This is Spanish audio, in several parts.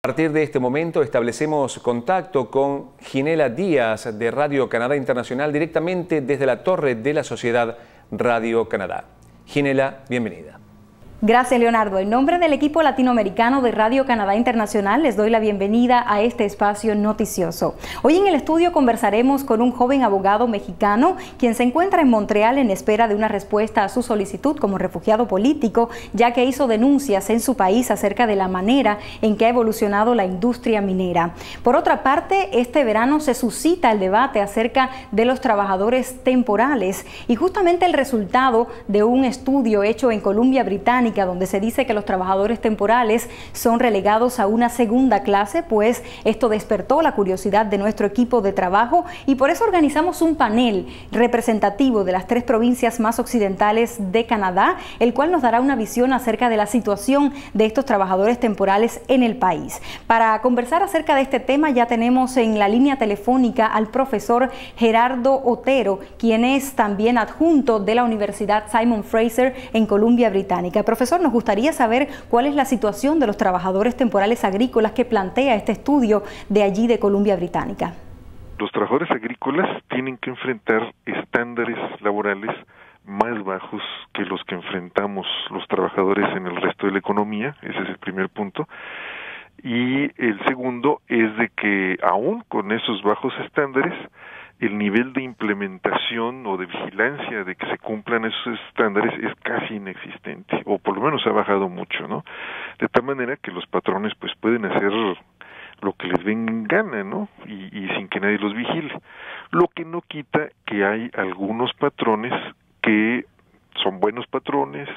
A partir de este momento establecemos contacto con Ginela Díaz de Radio Canadá Internacional directamente desde la torre de la Sociedad Radio Canadá. Ginela, bienvenida. Gracias, Leonardo. En nombre del equipo latinoamericano de Radio Canadá Internacional les doy la bienvenida a este espacio noticioso. Hoy en el estudio conversaremos con un joven abogado mexicano quien se encuentra en Montreal en espera de una respuesta a su solicitud como refugiado político, ya que hizo denuncias en su país acerca de la manera en que ha evolucionado la industria minera. Por otra parte, este verano se suscita el debate acerca de los trabajadores temporales y justamente el resultado de un estudio hecho en Columbia Británica, donde se dice que los trabajadores temporales son relegados a una segunda clase, pues esto despertó la curiosidad de nuestro equipo de trabajo y por eso organizamos un panel representativo de las 3 provincias más occidentales de Canadá, el cual nos dará una visión acerca de la situación de estos trabajadores temporales en el país. Para conversar acerca de este tema ya tenemos en la línea telefónica al profesor Gerardo Otero, quien es también adjunto de la Universidad Simon Fraser en Columbia Británica. Profesor, nos gustaría saber cuál es la situación de los trabajadores temporales agrícolas que plantea este estudio de allí de Columbia Británica. Los trabajadores agrícolas tienen que enfrentar estándares laborales más bajos que los que enfrentamos los trabajadores en el resto de la economía. Ese es el primer punto. Y el segundo es de que aún con esos bajos estándares, el nivel de implementación o de vigilancia de que se cumplan esos estándares es casi inexistente, o por lo menos ha bajado mucho, ¿no? De tal manera que los patrones pues pueden hacer lo que les venga en gana, ¿no? Y sin que nadie los vigile. Lo que no quita que hay algunos patrones que son buenos patrones,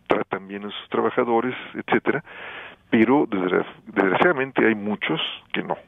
tratan bien a sus trabajadores, etcétera, pero desgraciadamente hay muchos que no.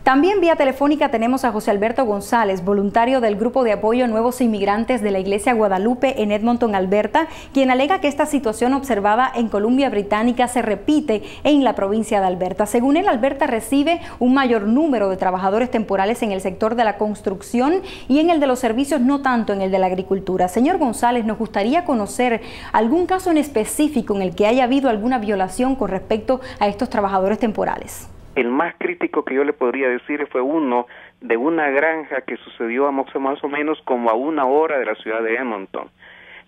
También vía telefónica tenemos a José Alberto González, voluntario del Grupo de Apoyo a Nuevos Inmigrantes de la Iglesia Guadalupe en Edmonton, Alberta, quien alega que esta situación observada en Columbia Británica se repite en la provincia de Alberta. Según él, Alberta recibe un mayor número de trabajadores temporales en el sector de la construcción y en el de los servicios, no tanto en el de la agricultura. Señor González, nos gustaría conocer algún caso en específico en el que haya habido alguna violación con respecto a estos trabajadores temporales. El más crítico que yo le podría decir fue uno de una granja que sucedió más o menos como a 1 hora de la ciudad de Edmonton.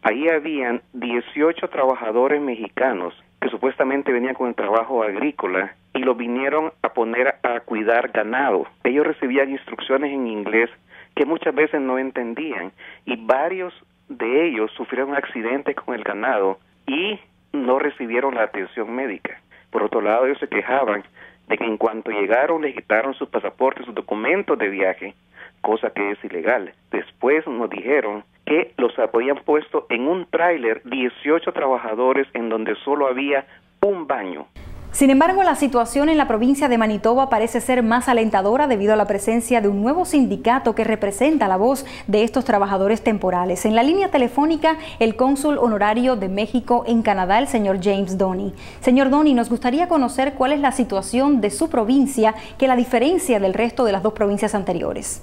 Ahí habían 18 trabajadores mexicanos que supuestamente venían con el trabajo agrícola y los vinieron a poner a cuidar ganado. Ellos recibían instrucciones en inglés que muchas veces no entendían y varios de ellos sufrieron accidentes con el ganado y no recibieron la atención médica. Por otro lado, ellos se quejaban de que en cuanto llegaron les quitaron sus pasaportes, sus documentos de viaje, cosa que es ilegal. Después nos dijeron que los habían puesto en un tráiler 18 trabajadores en donde solo había un baño. Sin embargo, la situación en la provincia de Manitoba parece ser más alentadora debido a la presencia de un nuevo sindicato que representa la voz de estos trabajadores temporales. En la línea telefónica, el cónsul honorario de México en Canadá, el señor James Donny. Señor Donny, nos gustaría conocer cuál es la situación de su provincia que la diferencia del resto de las 2 provincias anteriores.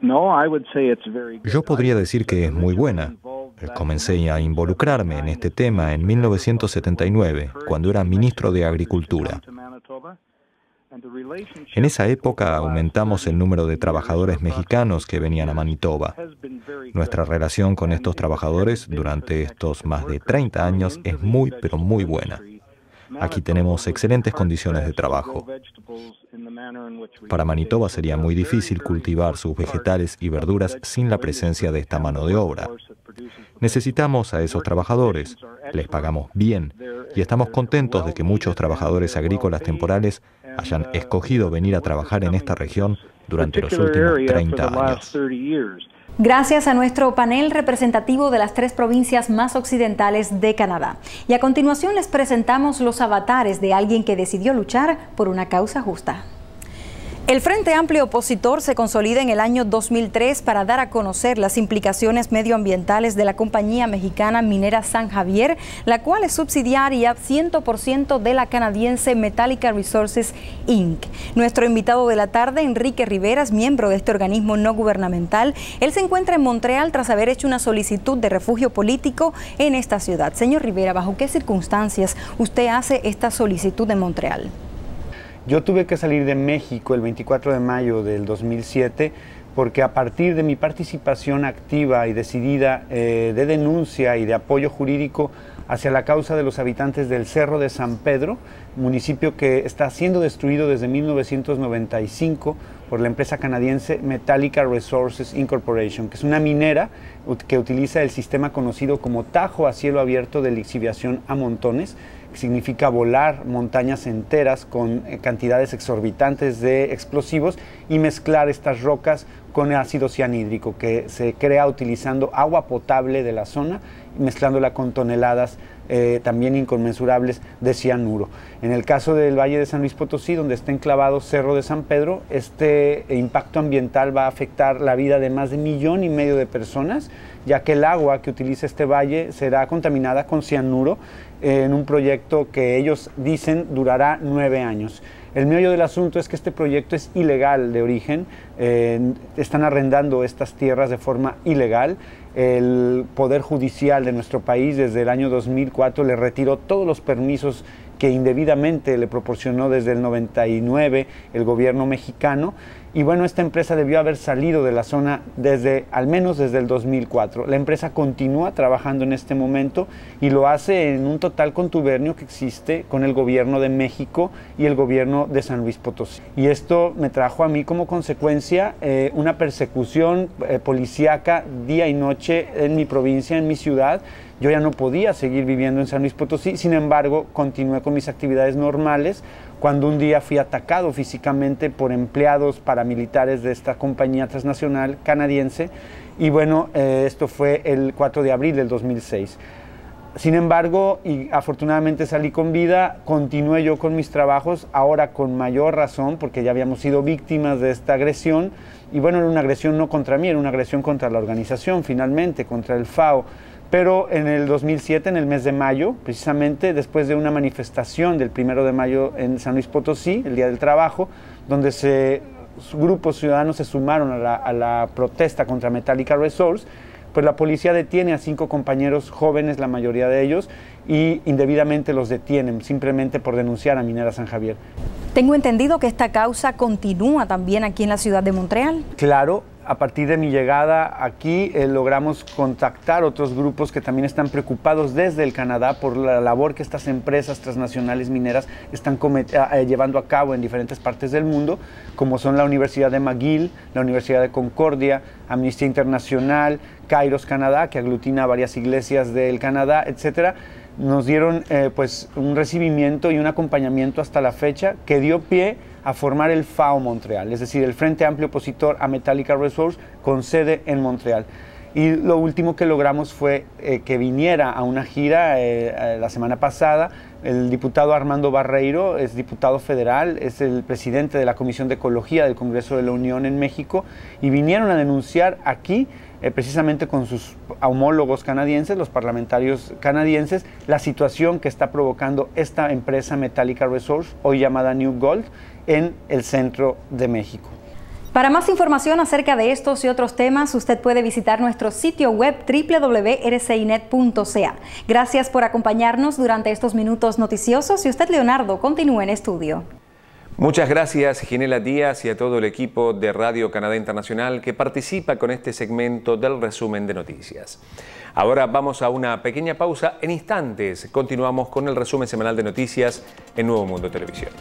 Yo podría decir que es muy buena. Comencé a involucrarme en este tema en 1979, cuando era ministro de Agricultura. En esa época aumentamos el número de trabajadores mexicanos que venían a Manitoba. Nuestra relación con estos trabajadores durante estos más de 30 años es muy, pero muy buena. Aquí tenemos excelentes condiciones de trabajo. Para Manitoba sería muy difícil cultivar sus vegetales y verduras sin la presencia de esta mano de obra. Necesitamos a esos trabajadores, les pagamos bien y estamos contentos de que muchos trabajadores agrícolas temporales hayan escogido venir a trabajar en esta región durante los últimos 30 años. Gracias a nuestro panel representativo de las 3 provincias más occidentales de Canadá. Y a continuación les presentamos los avatares de alguien que decidió luchar por una causa justa. El Frente Amplio Opositor se consolida en el año 2003 para dar a conocer las implicaciones medioambientales de la compañía mexicana minera San Javier, la cual es subsidiaria 100% de la canadiense Metallica Resources Inc. Nuestro invitado de la tarde, Enrique Rivera, es miembro de este organismo no gubernamental. Él se encuentra en Montreal tras haber hecho una solicitud de refugio político en esta ciudad. Señor Rivera, ¿bajo qué circunstancias usted hace esta solicitud en Montreal? Yo tuve que salir de México el 24 de mayo del 2007 porque a partir de mi participación activa y decidida de denuncia y de apoyo jurídico hacia la causa de los habitantes del Cerro de San Pedro, municipio que está siendo destruido desde 1995 por la empresa canadiense Metallica Resources Incorporation, que es una minera que utiliza el sistema conocido como tajo a cielo abierto de lixiviación a montones, que significa volar montañas enteras con cantidades exorbitantes de explosivos y mezclar estas rocas con ácido cianhídrico, que se crea utilizando agua potable de la zona, mezclándola con toneladas también inconmensurables de cianuro. En el caso del Valle de San Luis Potosí, donde está enclavado Cerro de San Pedro, este impacto ambiental va a afectar la vida de más de 1,5 millones de personas, ya que el agua que utiliza este valle será contaminada con cianuro en un proyecto que ellos dicen durará 9 años. El meollo del asunto es que este proyecto es ilegal de origen, están arrendando estas tierras de forma ilegal. El Poder Judicial de nuestro país desde el año 2004 le retiró todos los permisos que indebidamente le proporcionó desde el 99 el gobierno mexicano. Y bueno, esta empresa debió haber salido de la zona al menos desde el 2004. La empresa continúa trabajando en este momento y lo hace en un total contubernio que existe con el gobierno de México y el gobierno de San Luis Potosí. Y esto me trajo a mí como consecuencia una persecución policíaca día y noche en mi provincia, en mi ciudad. Yo ya no podía seguir viviendo en San Luis Potosí, sin embargo, continué con mis actividades normales, cuando un día fui atacado físicamente por empleados paramilitares de esta compañía transnacional canadiense, y bueno, esto fue el 4 de abril del 2006. Sin embargo, y afortunadamente salí con vida, continué yo con mis trabajos, ahora con mayor razón, porque ya habíamos sido víctimas de esta agresión, y bueno, era una agresión no contra mí, era una agresión contra la organización, finalmente, contra el FAO. Pero en el 2007, en el mes de mayo, precisamente después de una manifestación del 1 de mayo en San Luis Potosí, el Día del Trabajo, donde grupos ciudadanos se sumaron a la protesta contra Metallica Resources, pues la policía detiene a 5 compañeros jóvenes, la mayoría de ellos, y indebidamente los detienen, simplemente por denunciar a Minera San Javier. Tengo entendido que esta causa continúa también aquí en la ciudad de Montreal. Claro. A partir de mi llegada aquí logramos contactar otros grupos que también están preocupados desde el Canadá por la labor que estas empresas transnacionales mineras están llevando a cabo en diferentes partes del mundo, como son la Universidad de McGill, la Universidad de Concordia, Amnistía Internacional, Kairos Canadá, que aglutina varias iglesias del Canadá, etcétera. Nos dieron pues un recibimiento y un acompañamiento hasta la fecha que dio pie a formar el FAO Montreal, es decir, el Frente Amplio Opositor a Metallica Resources con sede en Montreal. Y lo último que logramos fue que viniera a una gira la semana pasada el diputado Armando Barreiro, es diputado federal, es el presidente de la Comisión de Ecología del Congreso de la Unión en México, y vinieron a denunciar aquí precisamente con sus homólogos canadienses, los parlamentarios canadienses, la situación que está provocando esta empresa Metallica Resources, hoy llamada New Gold, en el centro de México. Para más información acerca de estos y otros temas, usted puede visitar nuestro sitio web www.rcinet.ca. Gracias por acompañarnos durante estos minutos noticiosos, y usted, Leonardo, continúe en estudio. Muchas gracias, Ginela Díaz, y a todo el equipo de Radio Canadá Internacional que participa con este segmento del resumen de noticias. Ahora vamos a una pequeña pausa. En instantes continuamos con el resumen semanal de noticias en Nuevo Mundo Televisión.